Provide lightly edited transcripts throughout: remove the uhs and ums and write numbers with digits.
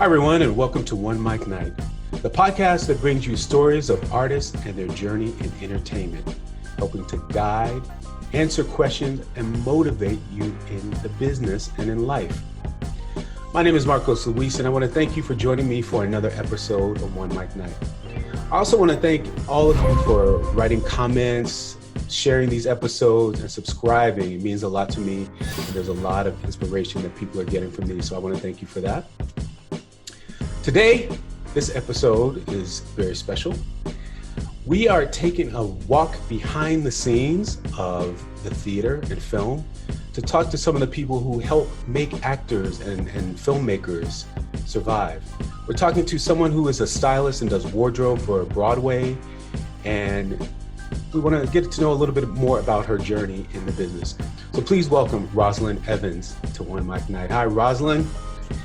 Hi, everyone, and welcome to OneMicNite, the podcast that brings you stories of artists and their journey in entertainment, helping to guide, answer questions, and motivate you in the business and in life. My name is MarcosLuis, and I want to thank you for joining me for another episode of OneMicNite. I also want to thank all of you for writing comments, sharing these episodes, and subscribing. It means a lot to me, and there's a lot of inspiration that people are getting from these, so I want to thank you for that. Today, this episode is very special. We are taking a walk behind the scenes of the theater and film to talk to some of the people who help make actors and filmmakers survive. We're talking to someone who is a stylist and does wardrobe for Broadway, and we want to get to know a little bit more about her journey in the business. So please welcome Rossalynn Evans to OneMicNite. Hi, Rossalynn.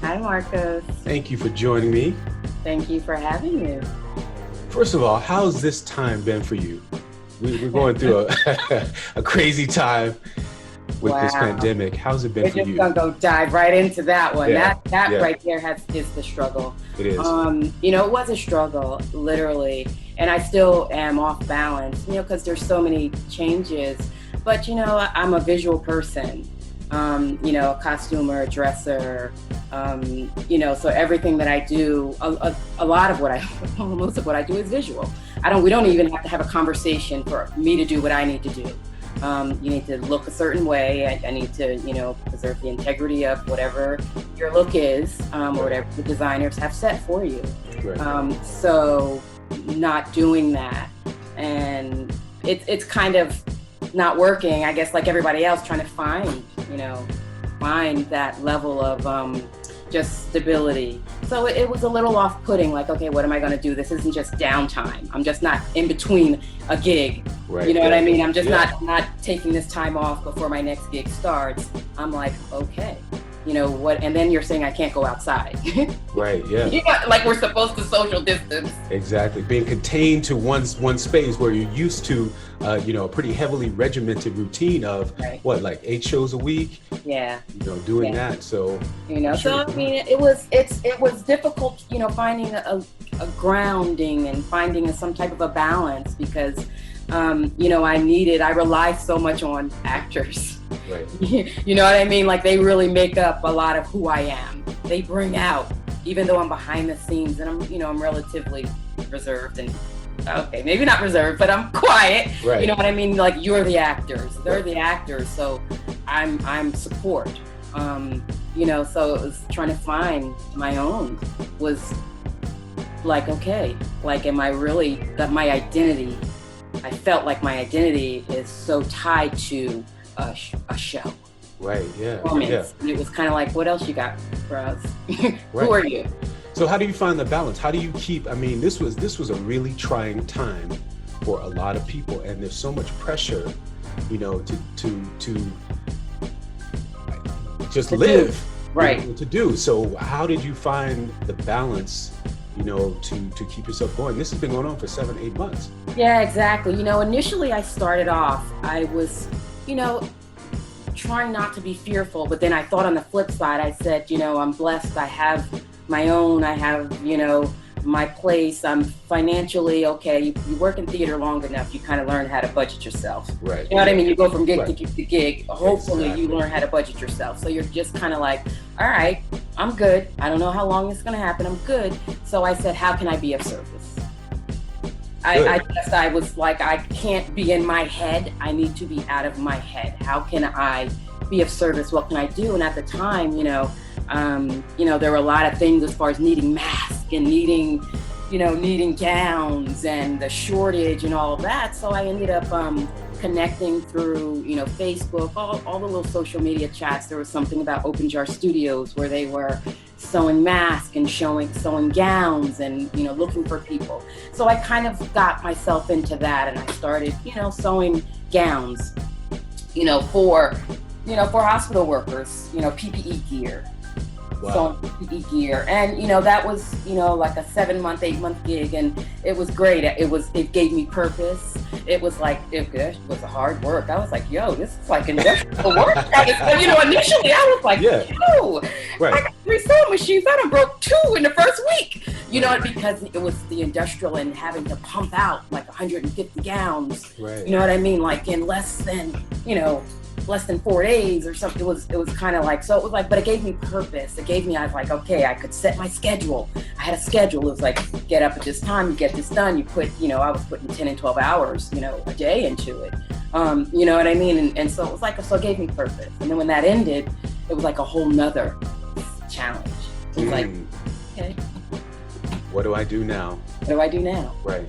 Hi, Marcos. Thank you for joining me. Thank you for having me. First of all, how's this time been for you? We're going through a crazy time with this pandemic. How's it been for you? We're just gonna go dive right into that one. Yeah, that right there is the struggle. It is. It was a struggle, literally, and I still am off balance, because there's so many changes. But I'm a visual person. A costumer, a dresser, so everything that I do, most of what I do is visual. We don't even have to have a conversation for me to do what I need to do. You need to look a certain way. I need to, preserve the integrity of whatever your look is, or whatever the designers have set for you. Right. So not doing that, and it's kind of not working, I guess, like everybody else, trying to find that level of just stability. So it was a little off-putting, like, okay, what am I going to do? This isn't just downtime. I'm just not in between a gig. Right. You know what I mean? I'm just not taking this time off before my next gig starts. I'm like, okay, what? And then you're saying I can't go outside. Right, yeah. Like we're supposed to social distance. Exactly. Being contained to one space where you're used to, a pretty heavily regimented routine of like 8 shows a week. Yeah. Doing that. So. So I mean, it was difficult, finding a grounding and finding some type of a balance because, I rely so much on actors. Right. You know what I mean? Like they really make up a lot of who I am. They bring out, even though I'm behind the scenes and I'm relatively reserved and okay, maybe not reserved, but I'm quiet. Right. You know what I mean? Like you're the actors, they're the actors, so I'm support. So it was trying to find my own was like, okay, like am I really that my identity? I felt like my identity is so tied to a show. Right, yeah. Yeah. And it was kind of like, what else you got for us? Who are you? So how do you find the balance? How do you keep, this was a really trying time for a lot of people, and there's so much pressure, to just live. Right. To do. So how did you find the balance, to keep yourself going? This has been going on for 7-8 months. Yeah, exactly. Initially I started off, I was, trying not to be fearful, but then I thought on the flip side, I said, I'm blessed. I have my own, I have, my place. I'm financially okay. You work in theater long enough, you kind of learn how to budget yourself. Right. You know what I mean? You go from gig to gig. Hopefully you learn how to budget yourself. So you're just kind of like, all right, I'm good. I don't know how long it's going to happen. I'm good. So I said, how can I be of service? I was like, I can't be in my head. I need to be out of my head. How can I be of service? What can I do? And at the time, there were a lot of things as far as needing masks and needing gowns and the shortage and all of that. So I ended up connecting through, Facebook, all the little social media chats. There was something about Open Jar Studios where they were sewing masks and sewing gowns and, looking for people. So I kind of got myself into that, and I started, sewing gowns, for hospital workers, PPE gear. So PPE gear. And, that was, like a 7-month, 8-month gig. And it was great. It gave me purpose. It was like, it was a hard work. I was like, yo, this is like industrial work. Initially I was like, yo, I got 3 sewing machines. I done broke 2 in the first week. Because it was the industrial and having to pump out like 150 gowns. Right. You know what I mean? Like in less than 4 days or something. It was kind of like, so it was like, but it gave me purpose. I was like, okay, I could set my schedule. I had a schedule. It was like, get up at this time, you get this done. You put, I was putting 10 and 12 hours, a day into it. You know what I mean? And so it was like, so it gave me purpose. And then when that ended, it was like a whole nother challenge. It was like, okay. What do I do now? What do I do now? Right.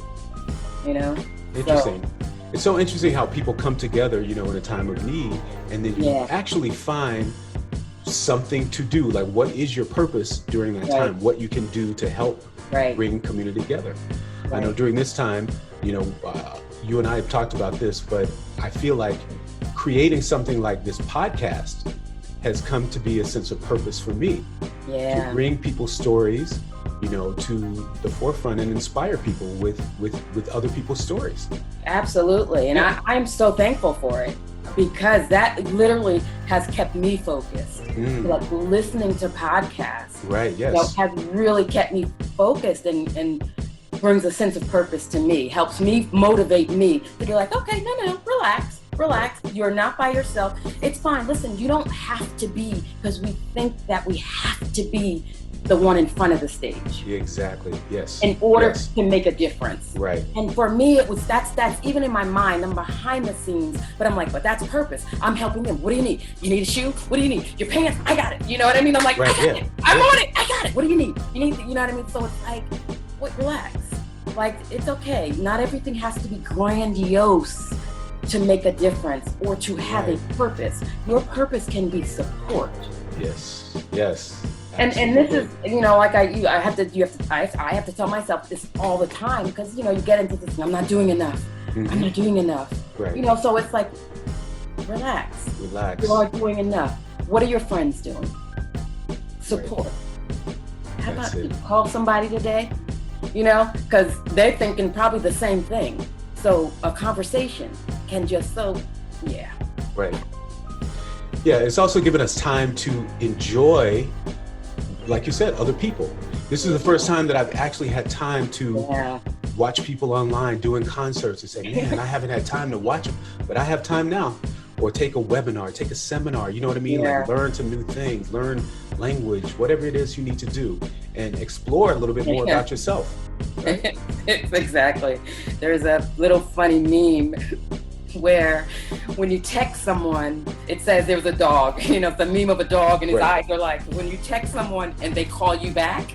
So, Interesting. It's so interesting how people come together, in a time of need, and then you actually find something to do. Like, what is your purpose during that time? What you can do to help bring community together. Right. I know during this time, you and I have talked about this, but I feel like creating something like this podcast has come to be a sense of purpose for me. Yeah. To bring people's stories, to the forefront and inspire people with other people's stories. Absolutely. And I'm so thankful for it, because that literally has kept me focused. Like listening to podcasts. Right, yes. Has really kept me focused and brings a sense of purpose to me, helps me motivate me to be like, okay, no, relax. You're not by yourself. It's fine. Listen, you don't have to be, because we think that we have to be the one in front of the stage. Exactly. Yes. In order to make a difference. Right. And for me, it was that's even in my mind. I'm behind the scenes, but I'm like, but that's purpose. I'm helping them. What do you need? You need a shoe? What do you need? Your pants? I got it. You know what I mean? I'm like, I got it. I'm on it. I got it. What do you need? You know what I mean? So it's like, relax. Like, it's okay. Not everything has to be grandiose to make a difference or to have a purpose. Your purpose can be support. Yes. And this is, like I have to tell myself this all the time, because, you get into this, I'm not doing enough. I'm not doing enough. Right. So it's like, relax. You are doing enough. What are your friends doing? Support. How about you call somebody today? Because they're thinking probably the same thing. So a conversation can just Right. Yeah, it's also given us time to enjoy, like you said, other people. This is the first time that I've actually had time to watch people online doing concerts and say, man, I haven't had time to watch them, but I have time now. Or take a webinar, take a seminar, you know what I mean? Like learn some new things, learn language, whatever it is you need to do, and explore a little bit more about yourself. Right? Exactly. There's a little funny meme where when you text someone, it says there was a dog, the meme of a dog and his eyes are like, when you text someone and they call you back,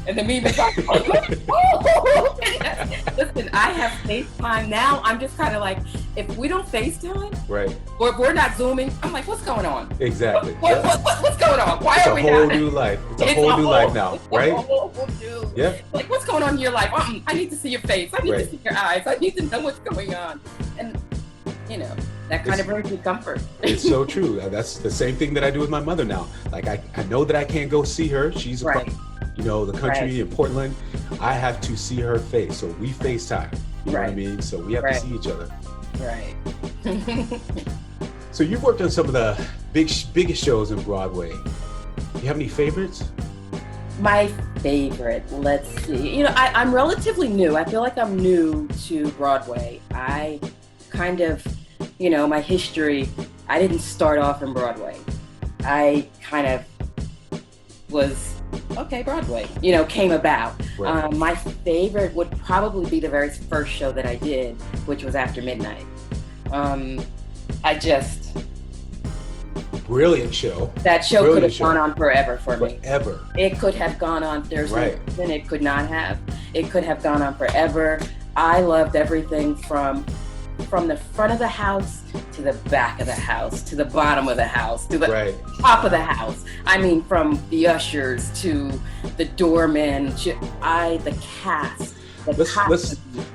and the meme is like, oh. Listen, I have FaceTime now. I'm just kind of like, if we don't FaceTime, or if we're not Zooming, I'm like, what's going on? Exactly. What's going on? Why are we not? It's a whole new life. It's a whole new life now, right? Yeah. Like, what's going on in your life? I need to see your face. I need to see your eyes. I need to know what's going on. And that kind of brings me comfort. It's so true. That's the same thing that I do with my mother now. Like, I know that I can't go see her. She's across, the country in Portland. I have to see her face. So we FaceTime. You know what I mean? So we have to see each other. Right. So you've worked on some of the biggest shows in Broadway. Do you have any favorites? My favorite, let's see. I'm relatively new. I feel like I'm new to Broadway. I kind of, my history, I didn't start off in Broadway. I kind of was, Broadway, came about. Right. My favorite would probably be the very first show that I did, which was After Midnight. Brilliant show. That show could have gone on forever for me. Forever. It could have gone on. There's no reason it could not have. It could have gone on forever. I loved everything from the front of the house to the back of the house to the bottom of the house to the top of the house. I mean, from the ushers to the doorman to the cast. let's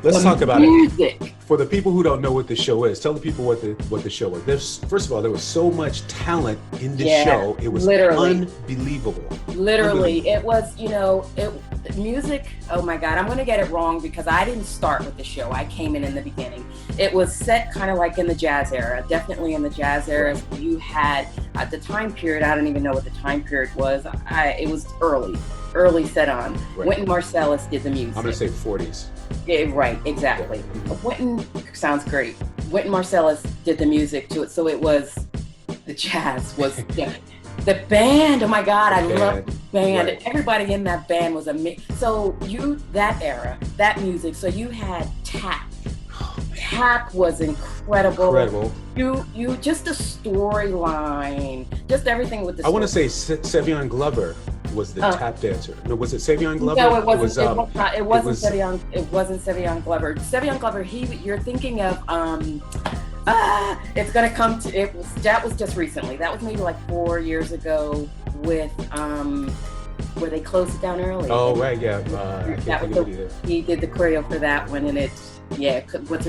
the talk about music. it. For the people who don't know what the show is, tell the people what the show was. First of all, there was so much talent in this show. It was unbelievable. Literally, it was, music. Oh my God, I'm going to get it wrong because I didn't start with the show. I came in the beginning. It was set kind of like in the jazz era, definitely in the jazz era. Right. You had at the time period, I don't even know what the time period was. It was early set on. Right. Wynton Marsalis did the music. I'm going to say 40s. Yeah, right, exactly. Wynton sounds great. Wynton Marsalis did the music to it, so it was the jazz was the band. Oh my God, I love the band. Right. Everybody in that band was amazing. So that era, that music. So you had Tap. Tap was incredible. You just the storyline, just everything with the. I want to say Savion Glover was the tap dancer. No, was it Savion Glover? No, it wasn't. It wasn't Savion. It wasn't Savion Glover. Savion Glover. You're thinking of it's gonna come to it. That was just recently. That was maybe like 4 years ago with where they closed it down early. Oh right, yeah. I can't think of it either. He did the choreo for that one, and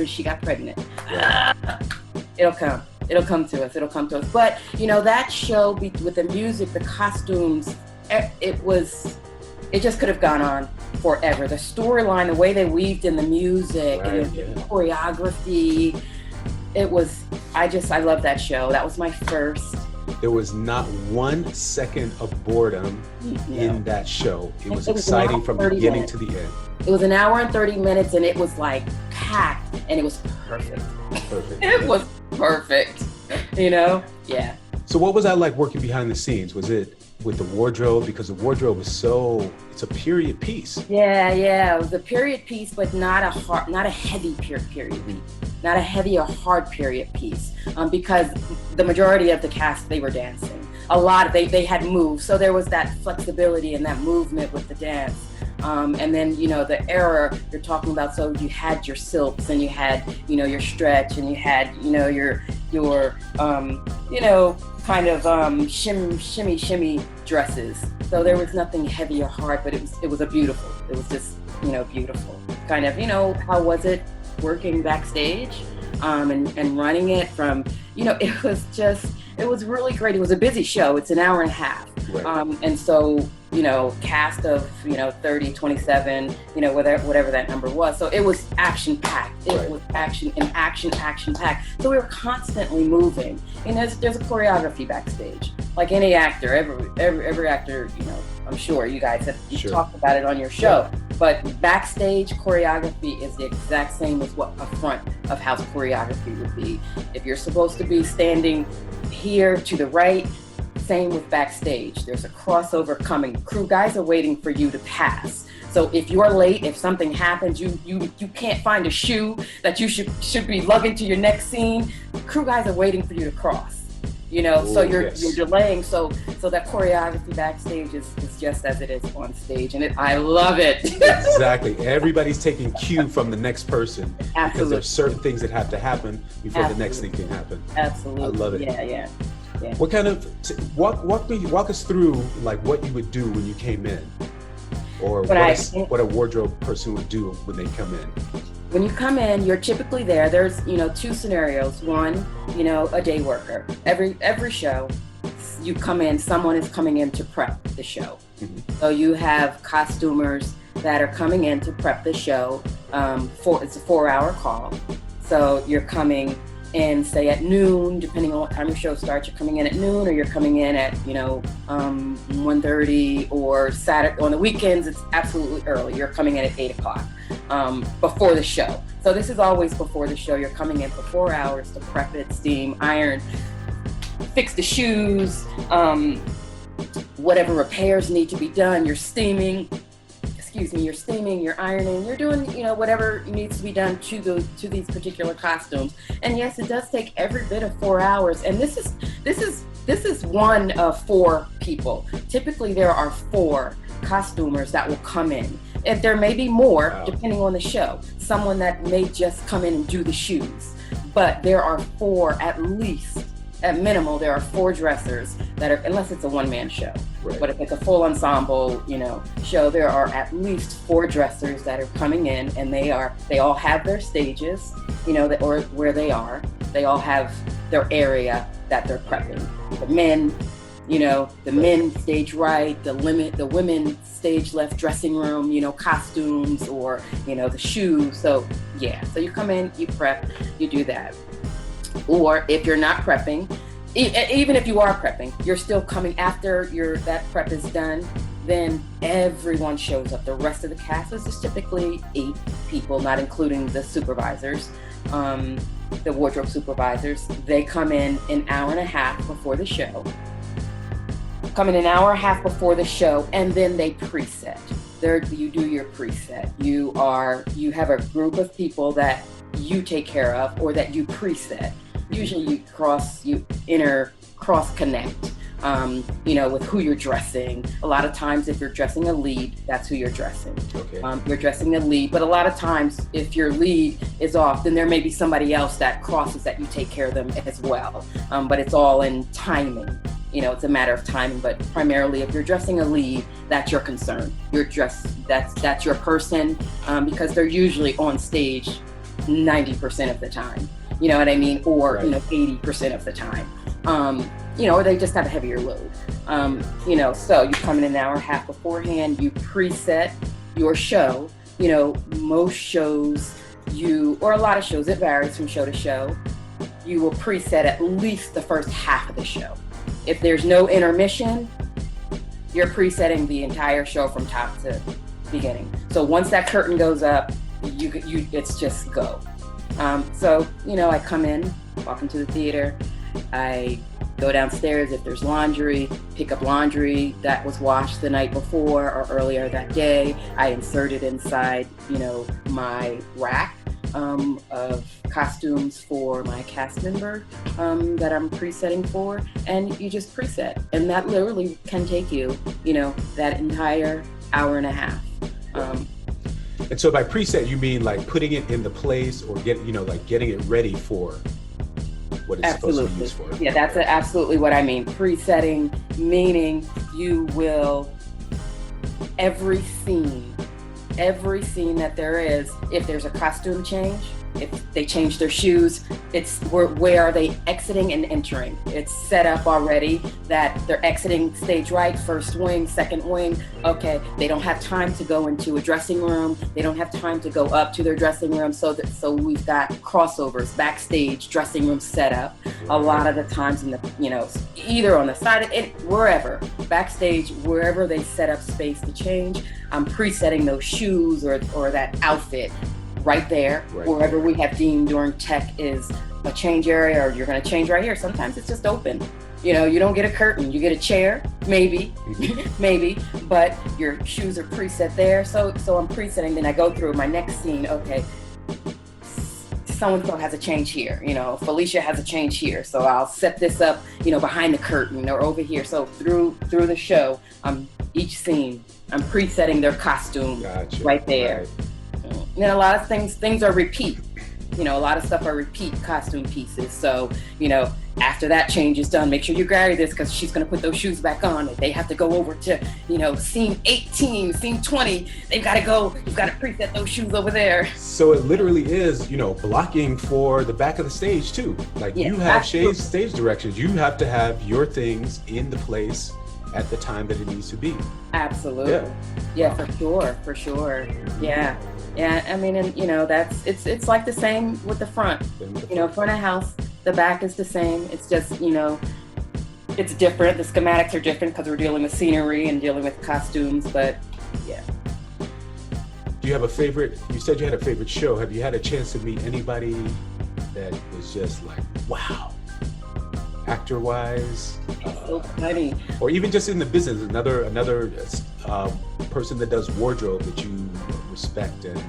she got pregnant. Yeah. It'll come to us. But that show with the music, the costumes, it just could have gone on forever. The storyline, the way they weaved in the music, and the choreography, I love that show. That was my first. There was not 1 second of boredom in that show. It was exciting from the beginning to the end. It was an hour and 30 minutes, and it was like packed, and it was perfect. It was perfect. Yeah. So what was that like working behind the scenes? Was it with the wardrobe? Because the wardrobe is it's a period piece. Yeah. It was a period piece, but not a heavy period piece. Not a heavy or hard period piece, because the majority of the cast, they were dancing. A lot, they had moves, so there was that flexibility and that movement with the dance. And then, the era you're talking about, so you had your silks and you had, your stretch and you had, your kind of shimmy dresses. So there was nothing heavy or hard, but it was just, beautiful. Kind of, how was it working backstage and running it from, it was really great. It was a busy show. It's an hour and a half. Right. And so, cast of, 30, 27, whatever that number was. So it was action packed. It was action packed. So we were constantly moving. And there's a choreography backstage. Like any actor, every actor, I'm sure you guys have talked about it on your show. Yeah. But backstage choreography is the exact same as what a front of house choreography would be. If you're supposed to be standing here to the right, same with backstage. There's a crossover coming. Crew guys are waiting for you to pass. So if you're late, if something happens, you can't find a shoe that you should be lugging to your next scene, crew guys are waiting for you to cross. So you're delaying. So that choreography backstage is just as it is on stage, and I love it. Exactly. Everybody's taking cue from the next person. Absolutely. Because there's certain things that have to happen before the next thing can happen. Absolutely. I love it. Yeah. What kind of walk us through like what you would do when you came in, or what a wardrobe person would do when they come in. When you come in, you're typically there. There's, 2 scenarios. One, a day worker. Every show, you come in, someone is coming in to prep the show. Mm-hmm. So you have costumers that are coming in to prep the show. It's a 4-hour call. So you're coming in, say at noon, depending on what time your show starts. You're coming in at noon, or you're coming in at 1:30, or Saturday on the weekends. It's absolutely early. You're coming in at 8 o'clock. Before the show. So this is always before the show. You're coming in for 4 hours to prep it, steam, iron, fix the shoes, whatever repairs need to be done. You're steaming, you're ironing, you're doing, whatever needs to be done to these particular costumes. And yes, it does take every bit of 4 hours. And this is one of 4 people. Typically there are 4 costumers that will come in. If there may be more, depending on the show, someone that may just come in and do the shoes. But there are 4, at least, at minimal, there are 4 dressers that are, unless it's a one-man show. Right. But if it's a full ensemble, show, there are at least 4 dressers that are coming in, and they all have their stages, or where they are. They all have their area that they're prepping. The men, the men stage right, the women stage left, dressing room, costumes, or, the shoes. So so you come in, you prep, you do that. Or if you're not prepping, even if you are prepping, you're still coming after that prep is done, then everyone shows up. The rest of the cast is typically 8 people, not including the supervisors, the wardrobe supervisors. They come in an hour and a half before the show. And then they preset. You do your preset. You have a group of people that you take care of, or that you preset. Usually you cross connect, with who you're dressing. A lot of times if you're dressing a lead, that's who you're dressing. Okay. You're dressing a lead, but a lot of times if your lead is off, then there may be somebody else that crosses that you take care of them as well. But it's all in timing. It's a matter of timing, but primarily if you're dressing a lead, that's your concern. That's your person, because they're usually on stage 90% of the time. You know what I mean? Or, right. 80% of the time. Or they just have a heavier load. So you come in an hour and a half beforehand, you preset your show. Most shows or a lot of shows, it varies from show to show, you will preset at least the first half of the show. If there's no intermission, you're presetting the entire show from top to beginning. So once that curtain goes up, it's just go. I come in, walk into the theater, I go downstairs if there's laundry, pick up laundry that was washed the night before or earlier that day. I insert it inside, my rack of costumes for my cast member that I'm presetting for, and you just preset. And that literally can take you, that entire hour and a half. And so by preset, you mean like putting it in the place, or getting it ready for what it's supposed to be used for? Yeah, that's absolutely what I mean. Presetting, meaning you will, every scene that there is, if there's a costume change, if they change their shoes, it's where are they exiting and entering? It's set up already that they're exiting stage right, first wing, second wing. Okay, they don't have time to go into a dressing room. They don't have time to go up to their dressing room. So we've got crossovers, backstage, dressing room set up. A lot of the times in the, either on the side of it, wherever, backstage, wherever they set up space to change, I'm presetting those shoes or that outfit right there, wherever we have deemed during tech is a change area, or you're going to change right here. Sometimes it's just open. You don't get a curtain, you get a chair, maybe, but your shoes are preset there. So I'm presetting, then I go through my next scene. Okay, so-and-so has a change here, Felicia has a change here. So I'll set this up, behind the curtain or over here. So through the show, each scene, I'm presetting their costume right there. Right. And then a lot of things are repeat. A lot of stuff are repeat costume pieces. So, after that change is done, make sure you grab this because she's going to put those shoes back on. If they have to go over to, scene 18, scene 20, they've got to go. You've got to preset those shoes over there. So it literally is, blocking for the back of the stage too. Like you have stage directions. You have to have your things in the place at the time that it needs to be. Absolutely. Yeah, for sure. Yeah. Yeah, I mean, and it's like the same with the front. Front of house, the back is the same. It's just, it's different. The schematics are different because we're dealing with scenery and dealing with costumes, but yeah. Do you have a favorite? You said you had a favorite show. Have you had a chance to meet anybody that was just like, wow, actor-wise? So funny. Or even just in the business, another person that does wardrobe that you respect and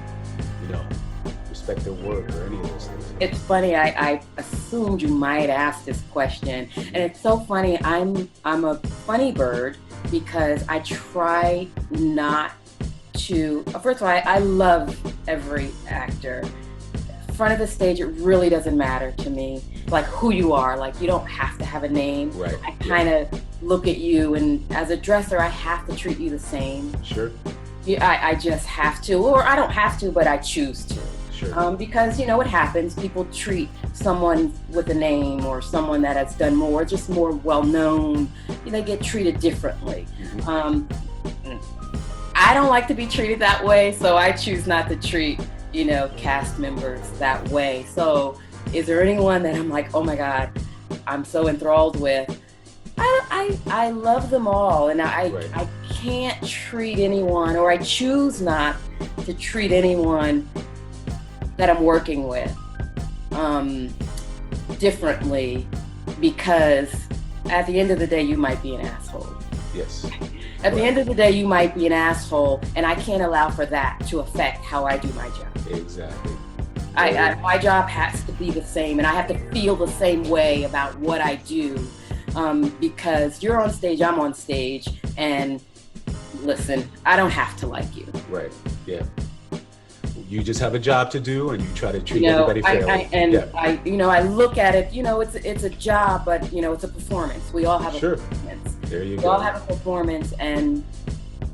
respect their work, or any of those things? It's funny. I assumed you might ask this question, and it's so funny. I'm a funny bird because I try not to. First of all, I love every actor. Front of the stage, it really doesn't matter to me, like who you are. Like you don't have to have a name. Right. I kind of look at you, and as a dresser, I have to treat you the same. Sure. Yeah, I just have to, or I don't have to, but I choose to. Sure. Because, what happens, people treat someone with a name or someone that has done more, just more well-known, they get treated differently. I don't like to be treated that way, so I choose not to treat, cast members that way. So is there anyone that I'm like, oh my God, I'm so enthralled with? I love them all, and I can't treat anyone, or I choose not to treat anyone that I'm working with differently, because at the end of the day, you might be an asshole. Yes. At the end of the day, you might be an asshole, and I can't allow for that to affect how I do my job. Exactly. My job has to be the same, and I have to feel the same way about what I do, because you're on stage, I'm on stage, and listen, I don't have to like you. Right. Yeah. You just have a job to do, and you try to treat everybody fairly. I look at it, it's a job, but it's a performance. We all have a performance. There you go. We all have a performance, and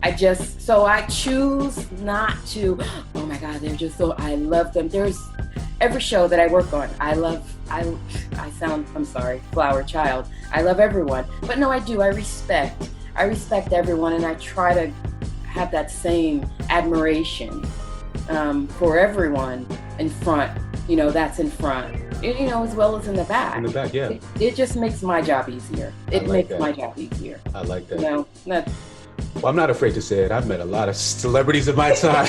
I choose not to. Oh my God, they're just so. I love them. There's every show that I work on. I sound, I'm sorry, flower child. I love everyone, but no, I do. I respect everyone, and I try to have that same admiration for everyone in front, that's in front, as well as in the back. In the back, yeah. It just makes my job easier. It makes my job easier. I like that. Well, I'm not afraid to say it. I've met a lot of celebrities of my time,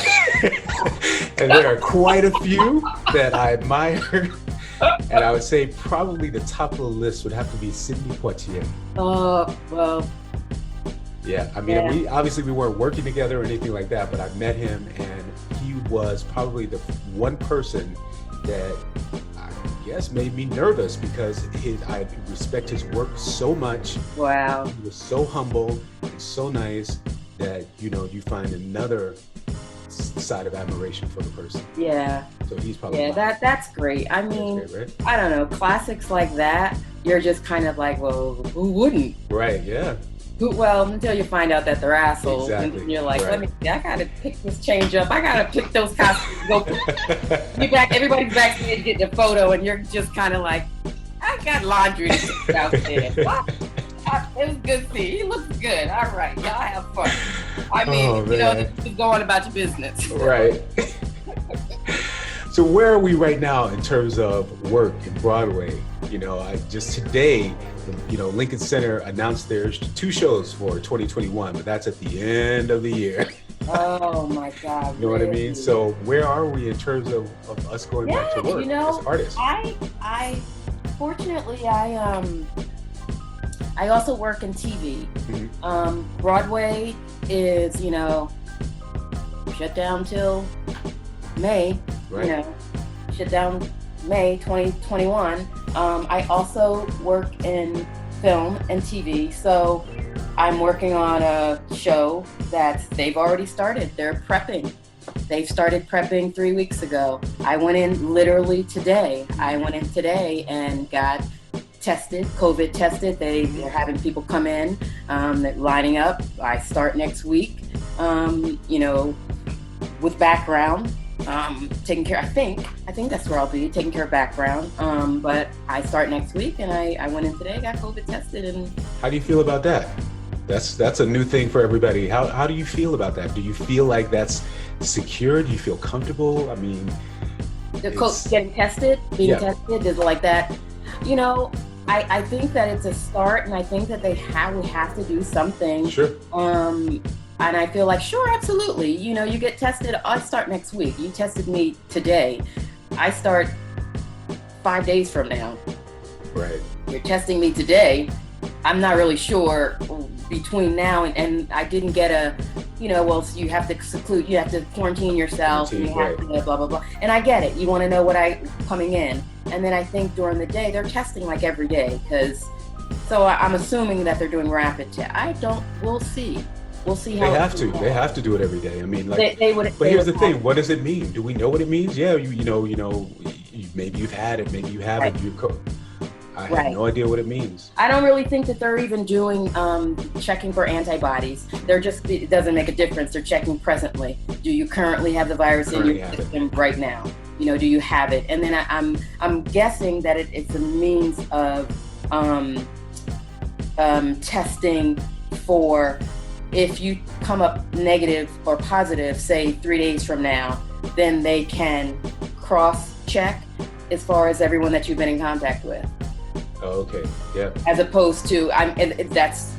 and there are quite a few that I admire. And I would say probably the top of the list would have to be Sidney Poitier. Well. Yeah, I mean, we weren't working together or anything like that, but I met him, and he was probably the one person that I guess made me nervous, because I respect his work so much. Wow. He was so humble and so nice that, you find another side of admiration for the person. Yeah. So he's probably that's great. I mean, that's great, right? I don't know, classics like that, you're just kind of like, well, who wouldn't? Right, yeah. Well, until you find out that they're assholes, exactly. And you're like, right. let me see, I gotta pick this change up. I gotta pick those costumes. Everybody's backstage getting a photo, and you're just kind of like, I got laundry to do out there. It was good to see. He looks good. All right, y'all have fun. I mean, just go on about your business. Right. So where are we right now in terms of work in Broadway? Just today, Lincoln Center announced there's 2 shows for 2021, but that's at the end of the year. Oh my God. You know what I mean? So where are we in terms of us going back to work as artists? I fortunately, I also work in TV. Mm-hmm. Broadway is, shut down till May. Right. Shut down May 2021. I also work in film and TV, so I'm working on a show that they've already started. They're prepping. They've started prepping 3 weeks ago. I went in literally today. And got tested, COVID tested. They're having people come in, they're lining up. I start next week, with background. Taking care, I think that's where I'll be, taking care of background. But I start next week, and I went in today, got COVID tested. And how do you feel about that? That's a new thing for everybody. How do you feel about that? Do you feel like that's secure? Do you feel comfortable? I mean, getting tested, being tested is like that. I think that it's a start, and I think that we have to do something. Sure. And I feel like, sure, absolutely. You get tested. I start next week. You tested me today. I start 5 days from now. Right. You're testing me today. I'm not really sure between now and I didn't get so you have to seclude, you have to quarantine yourself, you have to blah, blah, blah. And I get it. You want to know what coming in. And then I think during the day, they're testing like every day, so I'm assuming that they're doing rapid test. We'll see. We'll see how they have to do it every day. I mean, like, they would. But here's the thing: what does it mean? Do we know what it means? Yeah, maybe you've had it, maybe you haven't. Right. I Right. had no idea what it means. I don't really think that they're even doing checking for antibodies. It doesn't make a difference. They're checking presently. Do you currently have the virus in your system right now? Do you have it? And then I'm guessing that it's a means of testing for if you come up negative or positive, say 3 days from now, then they can cross-check as far as everyone that you've been in contact with. Oh, okay. Yeah. As opposed to, that's,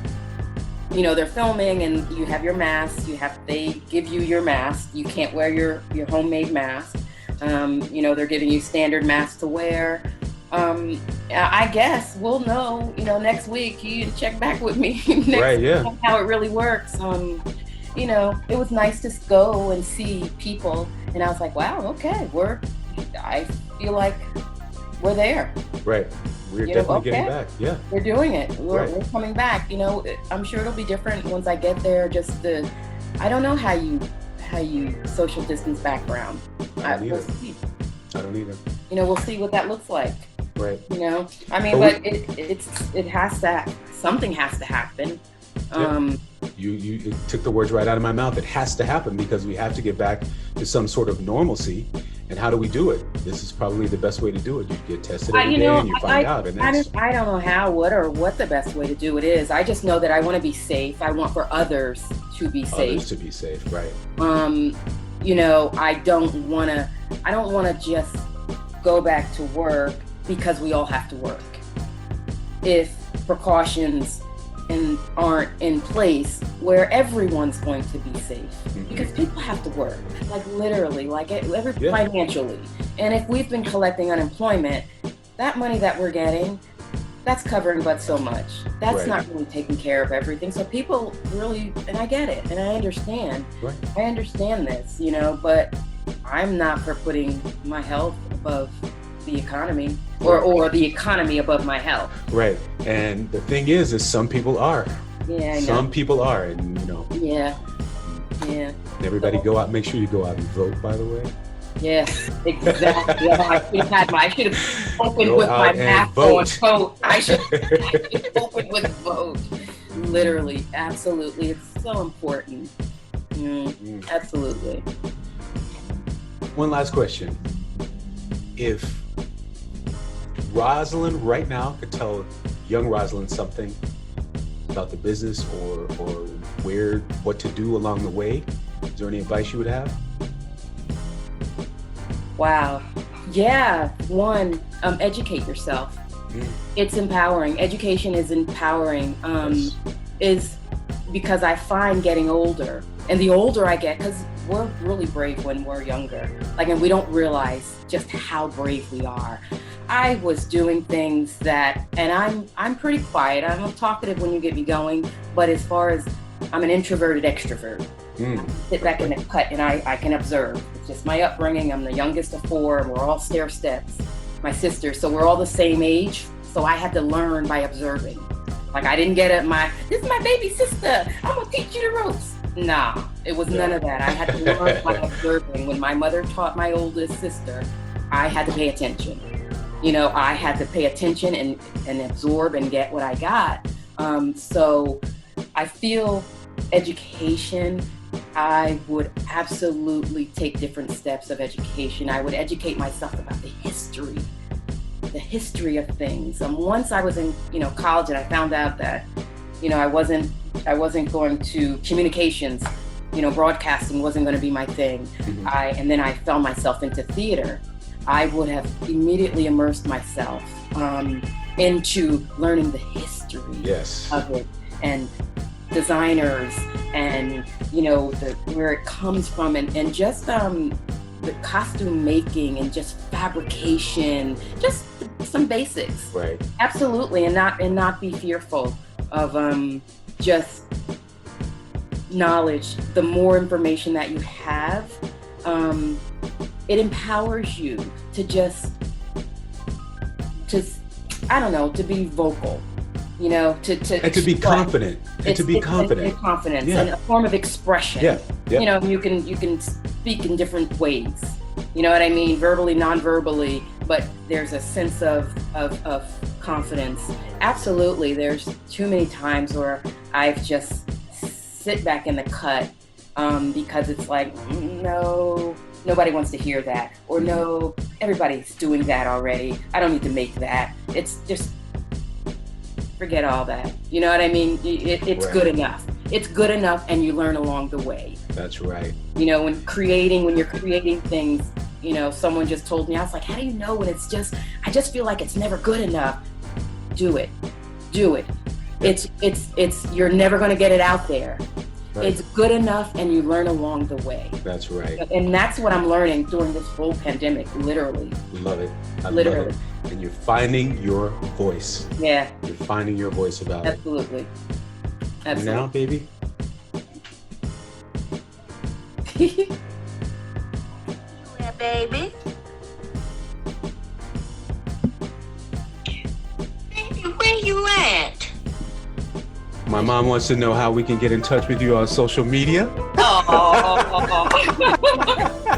they're filming and you have your mask. They give you your mask. You can't wear your homemade mask. They're giving you standard masks to wear. I guess we'll know, next week. You can check back with me Right, yeah. week how it really works. It was nice to go and see people, and I was like, wow, okay, I feel like we're there. Right. We're definitely getting back. Yeah. We're doing it. We're coming back. I'm sure it'll be different once I get there. I don't know how you social distance background. We'll see. I don't either. We'll see what that looks like. Right. But something has to happen. You took the words right out of my mouth. It has to happen because we have to get back to some sort of normalcy. And how do we do it? This is probably the best way to do it. You get tested every day and you find out. And I don't know how, what the best way to do it is. I just know that I want to be safe. I want for others to be safe. Others to be safe, right. I don't want to just go back to work because we all have to work. If precautions aren't in place where everyone's going to be safe, because people have to work, like literally, financially. And if we've been collecting unemployment, that money that we're getting, that's covering but so much. That's not really taking care of everything. So people really, and I get it, and I understand. Right. I understand this, but I'm not for putting my health above the economy or the economy above my health. Right. And the thing is some people are. Yeah, I know. Some people are, and Yeah. Everybody go out. Make sure you go out and vote, by the way. Yes, exactly. I should have opened with my mask on vote. I should have opened with vote. Literally, absolutely. It's so important. Absolutely. One last question. If Rossalynn right now could tell young Rossalynn something about the business or what to do along the way, is there any advice you would have? Wow. Yeah. One, educate yourself. It's empowering. Education is empowering. Is because I find getting older, and the older I get, because we're really brave when we're younger, and we don't realize just how brave we are. I was doing things and I'm pretty quiet. I'm talkative when you get me going, but as far as I'm an introverted extrovert. I sit back in the cut and I can observe. It's just my upbringing. I'm the youngest of 4, and we're all stair steps. My sister, so we're all the same age. So I had to learn by observing. I didn't get this is my baby sister, I'm gonna teach you the ropes. Nah, it was none of that. I had to learn by observing. When my mother taught my oldest sister, I had to pay attention. I had to pay attention and absorb and get what I got. So I feel education, I would absolutely take different steps of education. I would educate myself about the history of things. Once I was in, college, and I found out that, I wasn't going to communications, broadcasting wasn't going to be my thing. And then I found myself into theater. I would have immediately immersed myself into learning the history of it, and designers, and where it comes from, and just the costume making, and just fabrication, just some basics. Right. Absolutely, and not be fearful of just knowledge. The more information that you have, it empowers you to to be vocal, to be confident, and confidence, and a form of expression. You can speak in different ways. You know what I mean? Verbally, non-verbally, but there's a sense of confidence. Absolutely. There's too many times where I've just sit back in the cut because it's like, no, nobody wants to hear that. Or no, everybody's doing that already. I don't need to make that. It's just, forget all that. You know what I mean? It's Right. good enough. It's good enough, and you learn along the way. That's right. You know, when you're creating things, you know, someone just told me, I was like, how do you know when it's just, I just feel like it's never good enough. Do it. It's you're never going to get it out there. Right. It's good enough, and you learn along the way. That's right. And that's what I'm learning during this whole pandemic, literally. Love it. I literally. love it. And you're finding your voice. Yeah. You're finding your voice about Absolutely. it. Absolutely. Now, baby. Yeah, baby. Baby, where you at? My mom wants to know how we can get in touch with you on social media.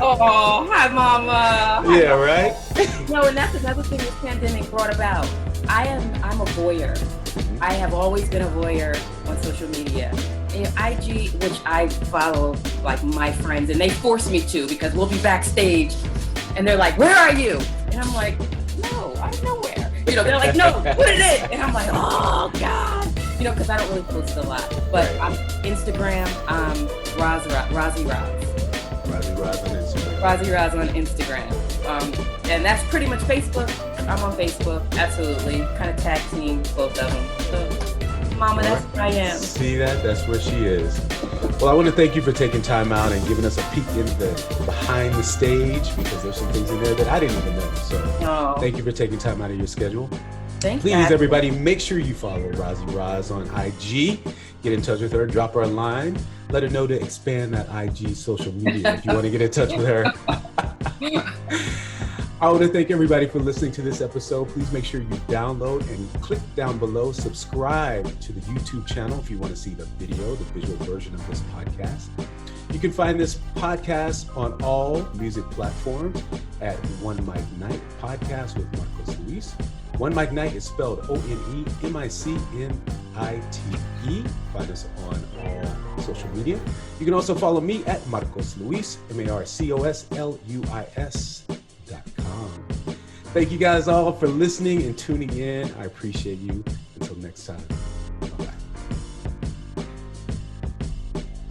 Oh, hi, Mama. Yeah, right? No, and that's another thing this pandemic brought about. I'm a voyeur. I have always been a voyeur on social media. And IG, which I follow like my friends, and they force me to because we'll be backstage and they're like, where are you? And I'm like, no, I'm nowhere. You know, they're like, no, put it in. And I'm like, oh God. You know, because I don't really post a lot. But I'm Instagram, Rozzy Roz. Rozzy Roz on Instagram. Rozzy Roz on Instagram. And that's pretty much Facebook. I'm on Facebook, absolutely. Kind of tag team both of them. So, Mama, that's where I am. See that? That's where she is. Well, I want to thank you for taking time out and giving us a peek into the behind the stage, because there's some things in there that I didn't even know. So thank you for taking time out of your schedule. Thanks, Please, guys. everybody, make sure you follow Rozzy Roz on IG. Get in touch with her, drop her a line, let her know to expand that IG social media if you want to get in touch with her. I want to thank everybody for listening to this episode. Please make sure you download and click down below, subscribe to the YouTube channel if you want to see the video, the visual version of this podcast. You can find this podcast on all music platforms at OneMicNite Podcast with MarcosLuis. OneMicNite is spelled OneMicNite. Find us on all social media. You can also follow me at MarcosLuis, MarcosLuis.com. Thank you guys all for listening and tuning in. I appreciate you. Until next time. Bye-bye.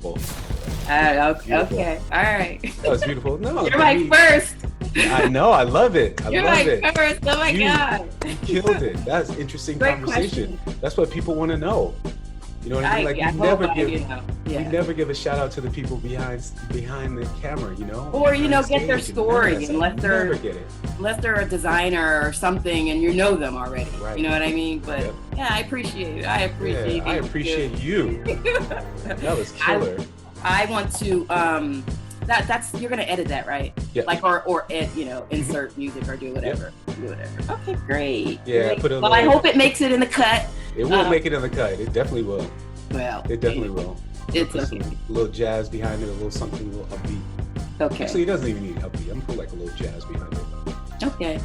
Well, Okay. All right. that was beautiful. No, You're my first. I know. I love it. You're love my it. first. Oh my God. You killed it. That's interesting Great conversation. question. That's what people want to know. You know what I mean? Like we never give a shout out to the people behind the camera, you know? Or, you know, Behind get their stage. story Yes, unless never get it. they're a designer or something and you know them already. Right. You know what I mean? But Yep. yeah, I appreciate it. I appreciate you. That was killer. I want to that's you're gonna edit that, right? Yeah. Like or insert music or do whatever. Do whatever. Okay, great. Yeah, Great. put a Well, little, I hope it makes it in the cut. it will make it in the cut. It definitely will. Well, It definitely will. It's Put okay. some little jazz behind it, a little something, a little upbeat. Okay. Actually, it doesn't even need upbeat. I'm gonna put like a little jazz behind it. Okay.